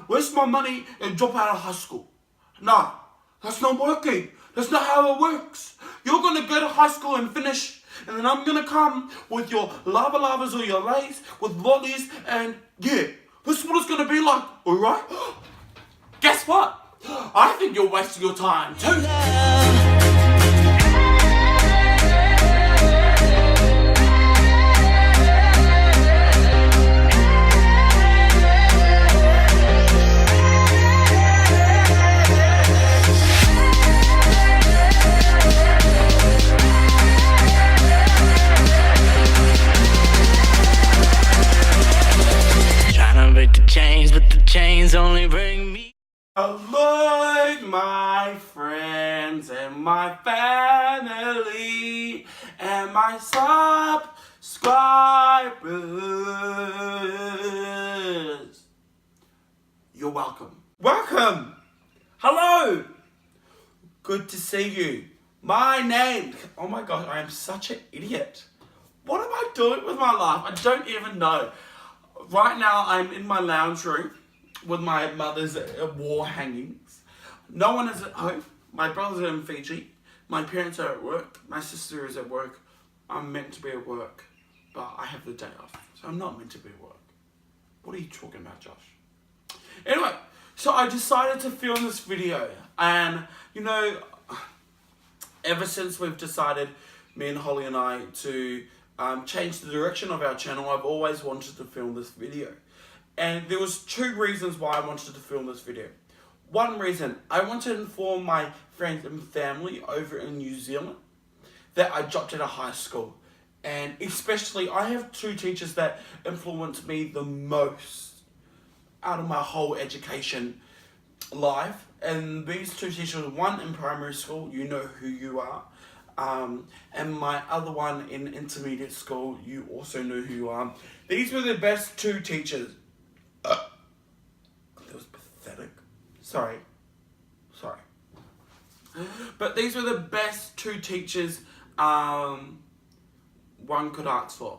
waste my money and drop out of high school. No, that's not working. That's not how it works. You're going to go to high school and finish, and then I'm going to come with your lava lavas or your lays with volleys, and yeah, this is what it's going to be like, alright? Guess what? I think you're wasting your time too. Chains only bring me. Hello, my friends and my family and my subscribers. You're welcome. Welcome. Hello. Good to see you. My name. Oh my gosh, I am such an idiot. What am I doing with my life? I don't even know. Right now, I'm in my lounge room with my mother's wall hangings. No one is at home. My brothers are in Fiji. My parents are at work. My sister is at work. I'm meant to be at work, but I have the day off, so I'm not meant to be at work. What are you talking about, Josh? Anyway, so I decided to film this video, and you know, ever since we've decided, me and Holly and I, to change the direction of our channel, I've always wanted to film this video. And there was two reasons why I wanted to film this video. One reason, I want to inform my friends and family over in New Zealand that I dropped out of high school. And especially, I have two teachers that influenced me the most out of my whole education life. And these two teachers, one in primary school, you know who you are. And my other one in intermediate school, you also know who you are. These were the best two teachers. That was pathetic. Sorry. But these were the best two teachers one could ask for.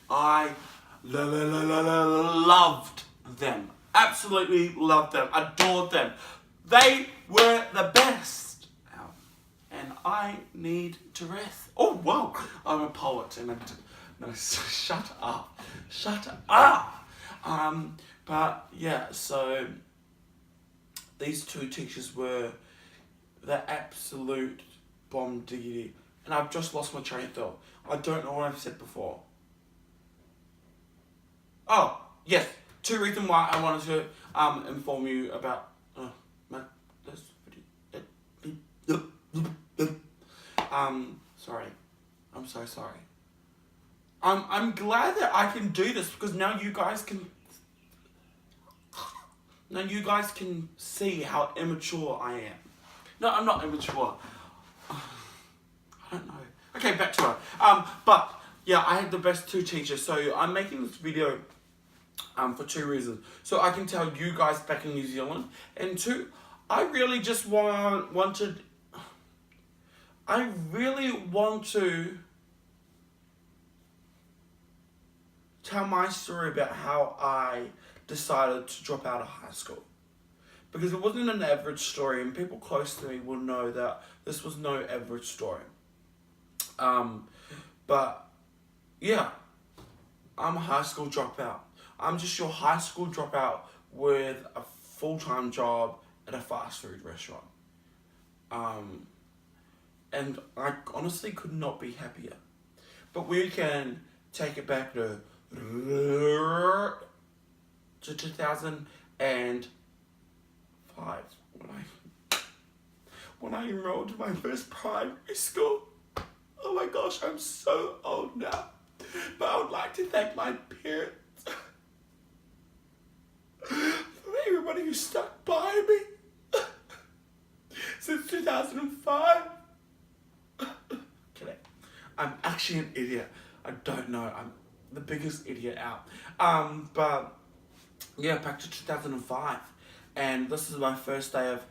I loved them. Absolutely loved them. Adored them. They were the best. And I need to rest. Oh, wow. I'm a poet. And no, shut up. But yeah, so these two teachers were the absolute bomb diggity. And I've just lost my train of thought. I don't know what I've said before. Oh, yes. Two reasons why I wanted to inform you about this video. Sorry. I'm so sorry. I'm glad that I can do this because now you guys can see how immature I am. No, I'm not immature. I don't know. Okay, back to her. But yeah, I had the best two teachers, so I'm making this video for two reasons. So I can tell you guys back in New Zealand, and two, I really just want to tell my story about how I decided to drop out of high school. Because it wasn't an average story, and people close to me will know that this was no average story. But yeah, I'm a high school dropout. I'm just your high school dropout with a full-time job at a fast food restaurant. And I honestly could not be happier. But we can take it back to 2005 when I enrolled in my first primary school. Oh my gosh, I'm so old now. But I would like to thank my parents for everybody who stuck by me since 2005. Kidding. I'm actually an idiot. I don't know. I'm the biggest idiot out. But yeah, back to 2005. And this is my first day of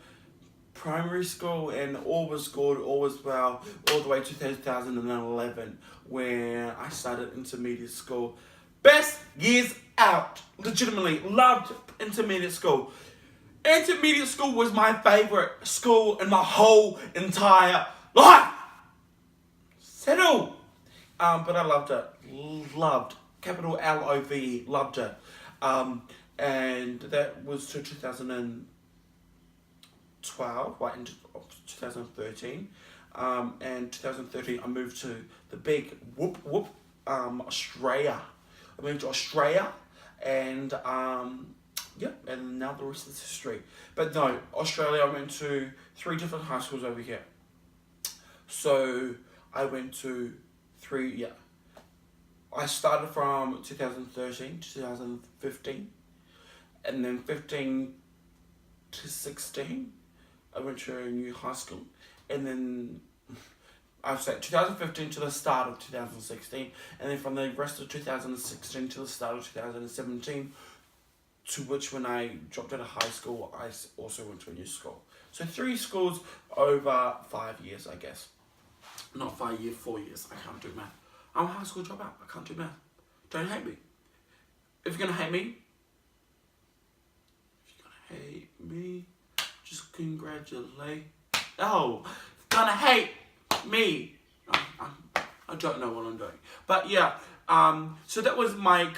primary school, and all was good, all was well, all the way to 2011 when I started intermediate school. Best years out. Legitimately loved intermediate school. Intermediate school was my favourite school in my whole entire life. Settle. But I loved it. Loved. Capital Love. Loved it. And that was to 2012, right into 2013. And 2013 I moved to the big Australia. I moved to Australia and yeah, and now the rest is history. But no, Australia, I went to 3 different high schools over here. So I went to 3, yeah. I started from 2013 to 2015. And then 15 to 16, I went to a new high school. And then I was at 2015 to the start of 2016. And then from the rest of 2016 to the start of 2017, to which when I dropped out of high school, I also went to a new school. So 3 schools over 5 years, I guess. Not 5 years, 4 years. I can't do math. I'm a high school dropout. I can't do math. Don't hate me. If you're going to hate me, just congratulate. Oh, gonna hate me. I don't know what I'm doing. But yeah, so that was my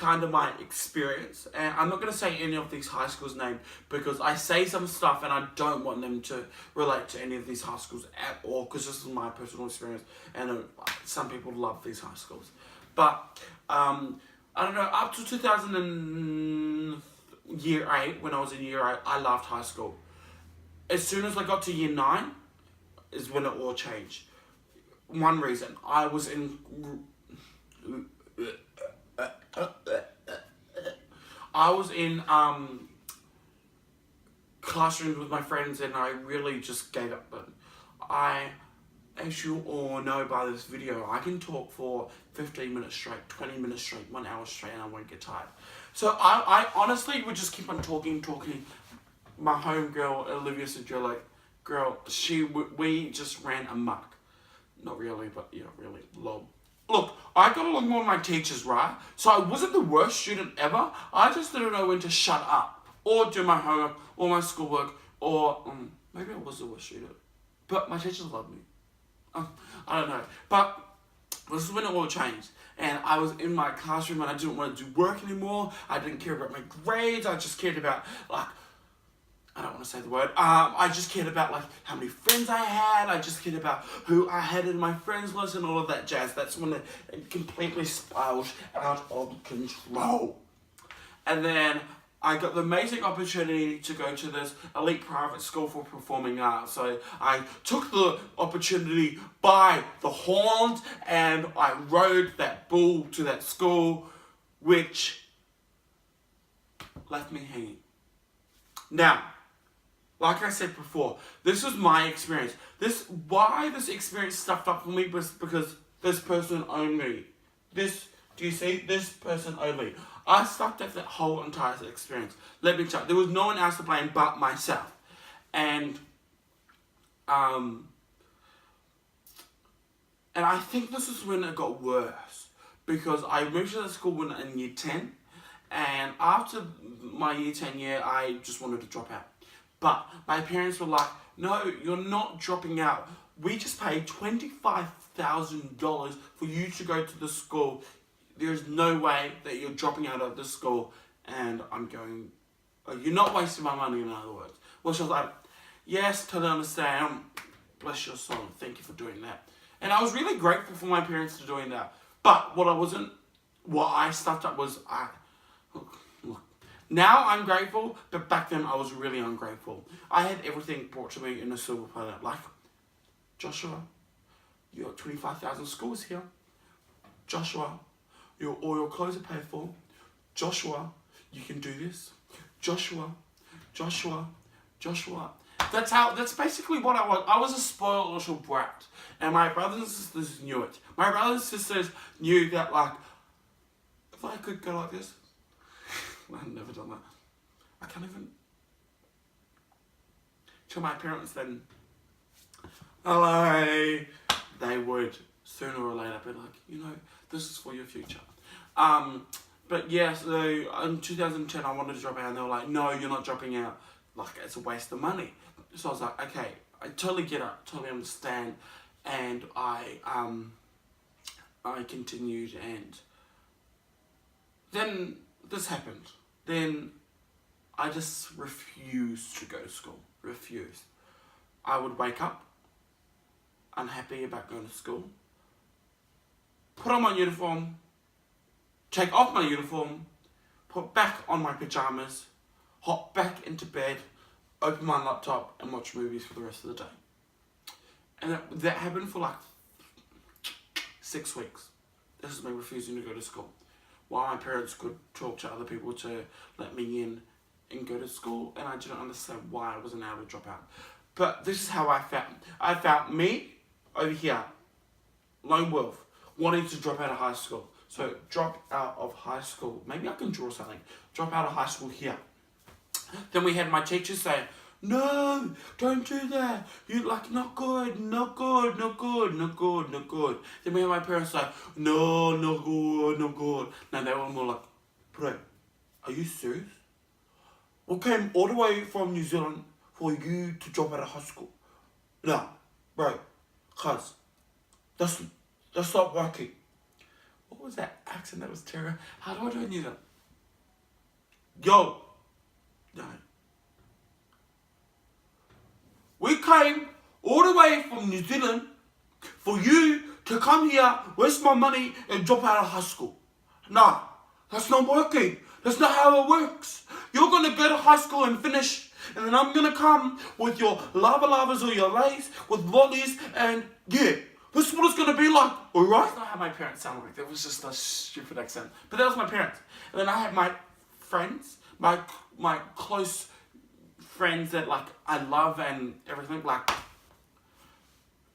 experience. And I'm not gonna say any of these high schools' names because I say some stuff and I don't want them to relate to any of these high schools at all because this is my personal experience and some people love these high schools. But I don't know, up to 2000 year 8, when I was in year 8, I loved high school. As soon as I got to year 9 is when it all changed. One reason, I was in classrooms with my friends and I really just gave up. But as you all know by this video, I can talk for 15 minutes straight, 20 minutes straight, 1 hour straight, and I won't get tired. So I honestly would just keep on talking. My homegirl, Olivia, said, you're like, girl, we just ran amok. Not really, but yeah, really, lol. Look, I got along with my teachers, right? So I wasn't the worst student ever. I just didn't know when to shut up, or do my homework, or my schoolwork, or maybe I was the worst student. But my teachers loved me. I don't know. But this is when it all changed. And I was in my classroom and I didn't want to do work anymore. I didn't care about my grades. I just cared about, like, I don't want to say the word. I just cared about, like, how many friends I had. I just cared about who I had in my friends list and all of that jazz. That's when it completely spiraled out of control. And then I got the amazing opportunity to go to this elite private school for performing arts. So I took the opportunity by the horns and I rode that bull to that school, which left me hanging. Now, like I said before, this was my experience. Why this experience stuffed up for me was because this person owned me. Do you see? This person owned me. I sucked at that whole entire experience. Let me tell you, there was no one else to blame but myself. And I think this is when it got worse. Because I moved to the school in year 10. And after my year 10 year, I just wanted to drop out. But my parents were like, no, you're not dropping out. We just paid $25,000 for you to go to the school. There's no way that you're dropping out of this school. And I'm going, you're not wasting my money, in other words. Well, she was like, yes, totally understand. Bless your soul. Thank you for doing that. And I was really grateful for my parents for doing that. But what I stuffed up was, look, now I'm grateful, but back then I was really ungrateful. I had everything brought to me in a silver platter. Like, Joshua, you got 25,000 schools here. Joshua, all your clothes are paid for. Joshua, you can do this. Joshua. That's basically what I was. I was a spoiled little brat. And my brothers and sisters knew it. My brothers and sisters knew that, like, if I could go like this, I've never done that. I can't even. To my parents then, hello, they would sooner or later be like, this is for your future. But yeah, so in 2010 I wanted to drop out and they were like, no, you're not dropping out. Like, it's a waste of money. So I was like, okay, I totally get it, totally understand. And I continued, and then this happened. Then I just refused to go to school. Refused. I would wake up unhappy about going to school, put on my uniform, take off my uniform, put back on my pajamas, hop back into bed, open my laptop and watch movies for the rest of the day. And that happened for like 6 weeks. This is me refusing to go to school, while my parents could talk to other people to let me in and go to school, and I didn't understand why I wasn't able to drop out. But this is how I felt. I felt me over here, lone wolf, wanting to drop out of high school. So drop out of high school. Maybe I can draw something. Drop out of high school here. Then we had my teachers say, no, don't do that. You like, not good, not good, not good, not good, not good. Then we had my parents say, no, not good, not good. Now they were more like, bro, are you serious? We came all the way from New Zealand for you to drop out of high school. No, bro, cuz, that's not working. What was that accent? That was terrible. How do I do it in New Zealand? Yo, no. We came all the way from New Zealand for you to come here, waste my money, and drop out of high school. No, that's not working. That's not how it works. You're going to go to high school and finish, and then I'm going to come with your lava lavas or your lays with lollies, and yeah, this is what it's going to be like, alright? That's not how my parents sounded like. That was just a stupid accent. But that was my parents. And then I had my friends, my close friends that like I love and everything, like,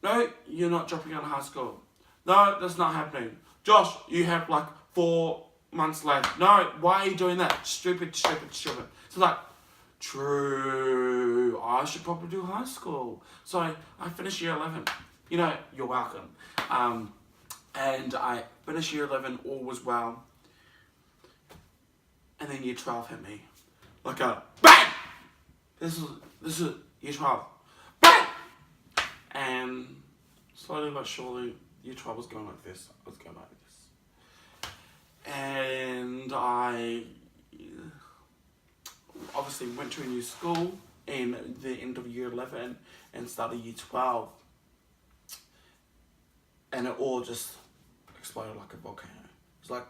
no, you're not dropping out of high school. No, that's not happening. Josh, you have like 4 months left. No, why are you doing that? Stupid, stupid, stupid. So like, true, I should probably do high school. So I finished year 11. You know, you're welcome. And I finished year 11, all was well. And then year 12 hit me. Like a BANG! This is year 12. BANG! And slowly but surely, year 12 was going like this. I was going like this. And I obviously went to a new school in the end of year 11 and started year 12. And it all just exploded like a volcano. It's like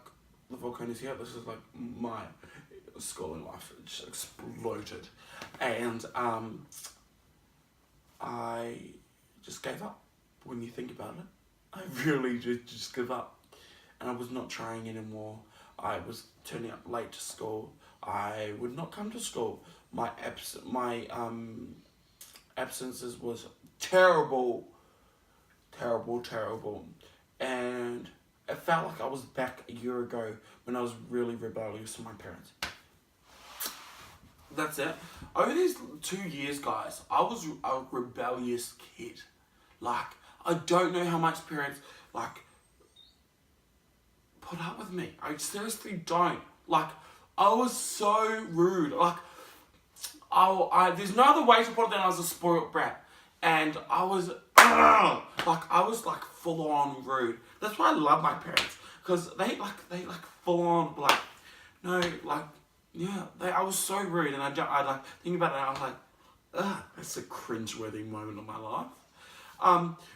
the volcano's here. This is like my schooling life. It just exploded. And I just gave up. When you think about it, I really did just give up. And I was not trying anymore. I was turning up late to school. I would not come to school. My absences was terrible. Terrible. And it felt like I was back a year ago when I was really rebellious to my parents. That's it. Over these 2 years, guys, I was a rebellious kid. Like, I don't know how much parents, like, put up with me. I seriously don't. Like, I was so rude. Like, there's no other way to put it than I was a spoiled brat. And I was, like full on rude. That's why I love my parents, because they full on like, no, like, yeah, I was so rude, and I like think about it. And I was like, that's a cringeworthy moment of my life.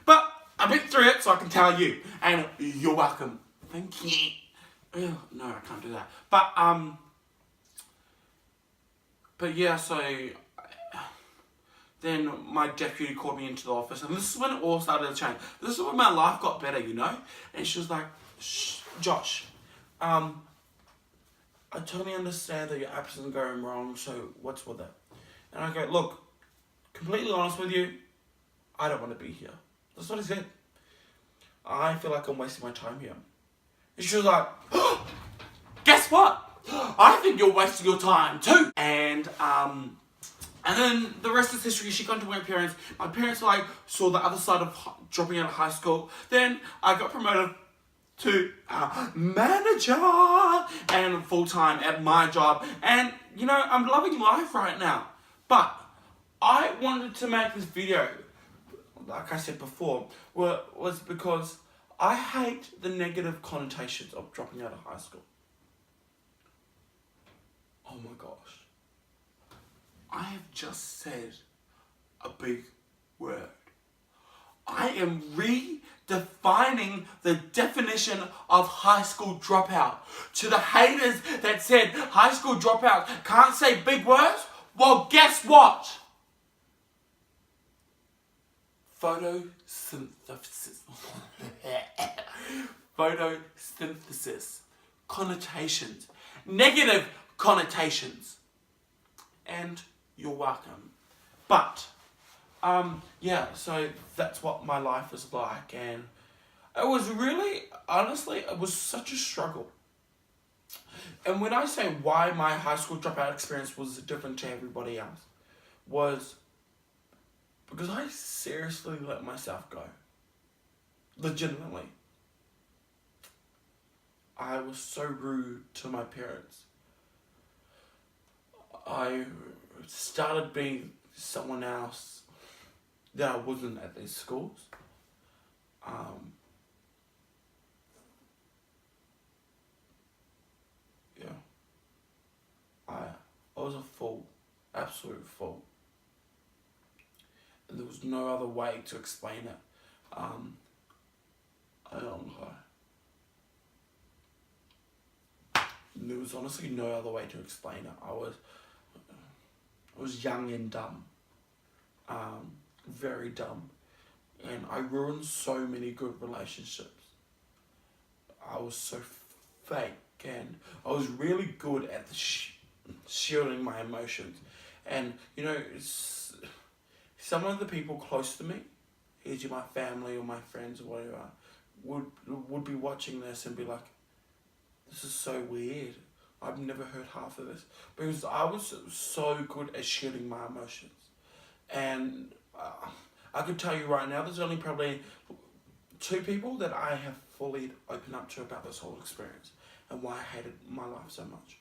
But I've been through it, so I can tell you, and you're welcome. Thank you. Ew, no, I can't do that. But yeah, so. Then my deputy called me into the office, and this is when it all started to change. This is when my life got better, you know? And she was like, Josh, I totally understand that your absence is going wrong, so what's with that? And I go, look, completely honest with you, I don't want to be here. That's what I said. I feel like I'm wasting my time here. And she was like, guess what? I think you're wasting your time too. And then the rest is history. She got to my parents. My parents saw the other side of dropping out of high school. Then I got promoted to manager and full-time at my job. And, you know, I'm loving life right now. But I wanted to make this video, like I said before, was because I hate the negative connotations of dropping out of high school. Oh my gosh. I have just said a big word. I am redefining the definition of high school dropout. To the haters that said high school dropout can't say big words, well, guess what? Photosynthesis. Photosynthesis. Connotations. Negative connotations. And you're welcome. But, yeah, so that's what my life is like. And it was really, honestly, it was such a struggle. And when I say why my high school dropout experience was different to everybody else, was because I seriously let myself go. Legitimately. I was so rude to my parents. I started being someone else that I wasn't at these schools. Yeah. I was a fool. Absolute fool. And there was no other way to explain it. I don't know. There was honestly no other way to explain it. I was young and dumb. Very dumb. And I ruined so many good relationships. I was so fake, and I was really good at shielding my emotions. And, you know, some of the people close to me, either my family or my friends or whatever, would be watching this and be like, this is so weird. I've never heard half of this. Because I was so good at shielding my emotions. And I could tell you right now, there's only probably 2 people that I have fully opened up to about this whole experience. And why I hated my life so much.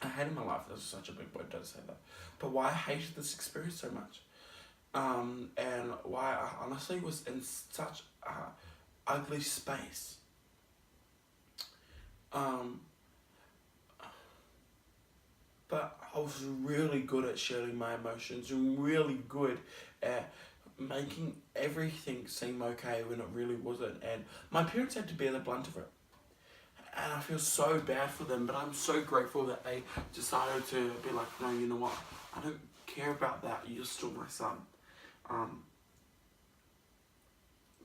I hated my life, that's such a big word, don't say that. But why I hated this experience so much. And why I honestly was in such a ugly space. But I was really good at sharing my emotions, and really good at making everything seem okay when it really wasn't. And my parents had to bear the brunt of it. And I feel so bad for them, but I'm so grateful that they decided to be like, no, you know what, I don't care about that, you're still my son.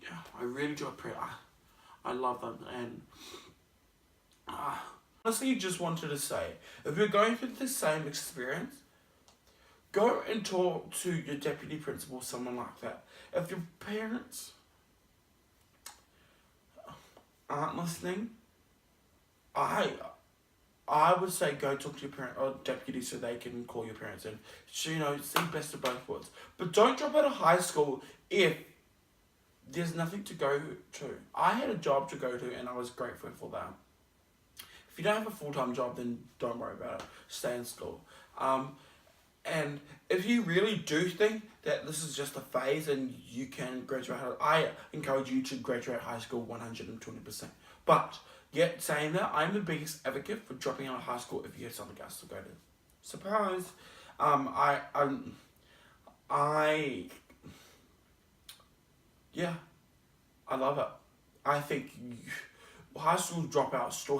Yeah, I really do appreciate it. I love them. And honestly, just wanted to say, if you're going through the same experience, go and talk to your deputy principal, someone like that. If your parents aren't listening, I would say go talk to your parent or deputy so they can call your parents and, you know, see best of both worlds. But don't drop out of high school if there's nothing to go to. I had a job to go to and I was grateful for that. If you don't have a full-time job, then don't worry about it. Stay in school. And if you really do think that this is just a phase and you can graduate, I encourage you to graduate high school 120%. But yet saying that, I'm the biggest advocate for dropping out of high school if you have something else to go to. Surprise! Yeah, I love it. I think high school dropouts still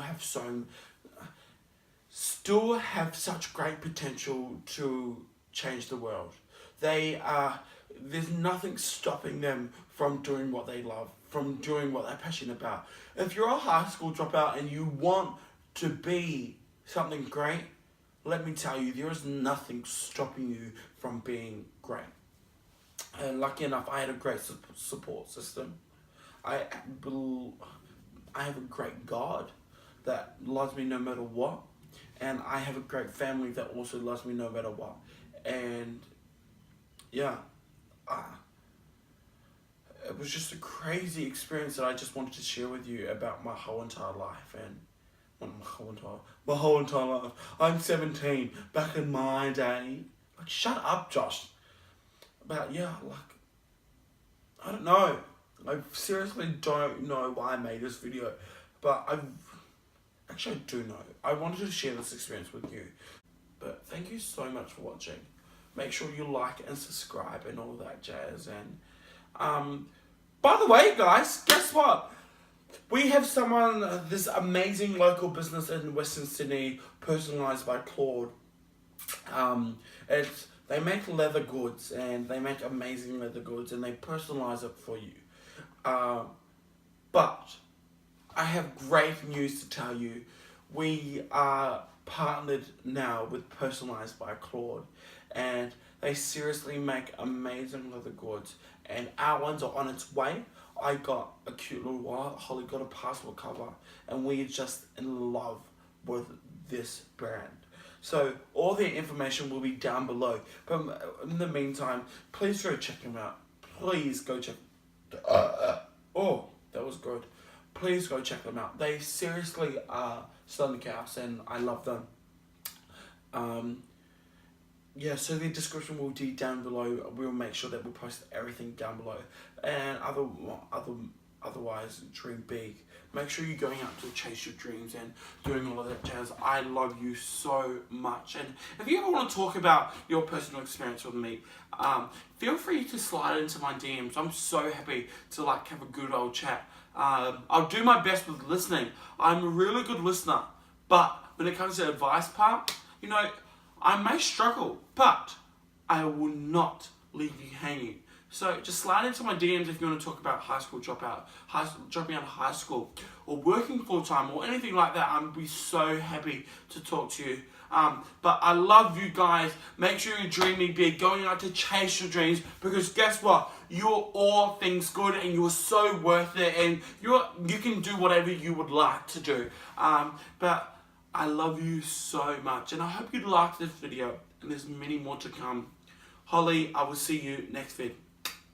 have such great potential to change the world. There's nothing stopping them from doing what they love, from doing what they're passionate about. If you're a high school dropout and you want to be something great, let me tell you, there is nothing stopping you from being great. And lucky enough, I had a great support system. I have a great God that loves me no matter what. And I have a great family that also loves me no matter what. And yeah, it was just a crazy experience that I just wanted to share with you about my whole entire life. And well, my whole entire life. I'm 17. Back in my day, like, shut up, Josh. But yeah, like, I don't know. I seriously don't know why I made this video, but I do know. I wanted to share this experience with you. But thank you so much for watching. Make sure you like and subscribe and all that jazz. And by the way, guys, guess what? We have someone, this amazing local business in Western Sydney, Personalised by Claude. They make leather goods, and they make amazing leather goods, and they personalise it for you. But I have great news to tell you. We are partnered now with Personalised by Claude, and they seriously make amazing leather goods, and our ones are on its way. I got a cute little wallet, Holly got a passport cover, and we're just in love with this brand. So all their information will be down below. But in the meantime, please go check them out. Please go check. Oh, that was good. Please go check them out. They seriously are stunning cows, and I love them. Yeah, so the description will be down below. We'll make sure that we'll post everything down below. And otherwise, dream big. Make sure you're going out to chase your dreams and doing all of that jazz. I love you so much. And if you ever want to talk about your personal experience with me, feel free to slide into my DMs. I'm so happy to like have a good old chat. I'll do my best with listening. I'm a really good listener. But when it comes to the advice part, you know, I may struggle, but I will not leave you hanging. So just slide into my DMs if you want to talk about high school dropout, dropping out of high school, or working full time, or anything like that. I'd be so happy to talk to you. But I love you guys. Make sure you're dreaming big, going out to chase your dreams, because guess what? You're all things good, and you're so worth it, and you can do whatever you would like to do. But I love you so much, and I hope you liked this video, and there's many more to come. Holly, I will see you next vid.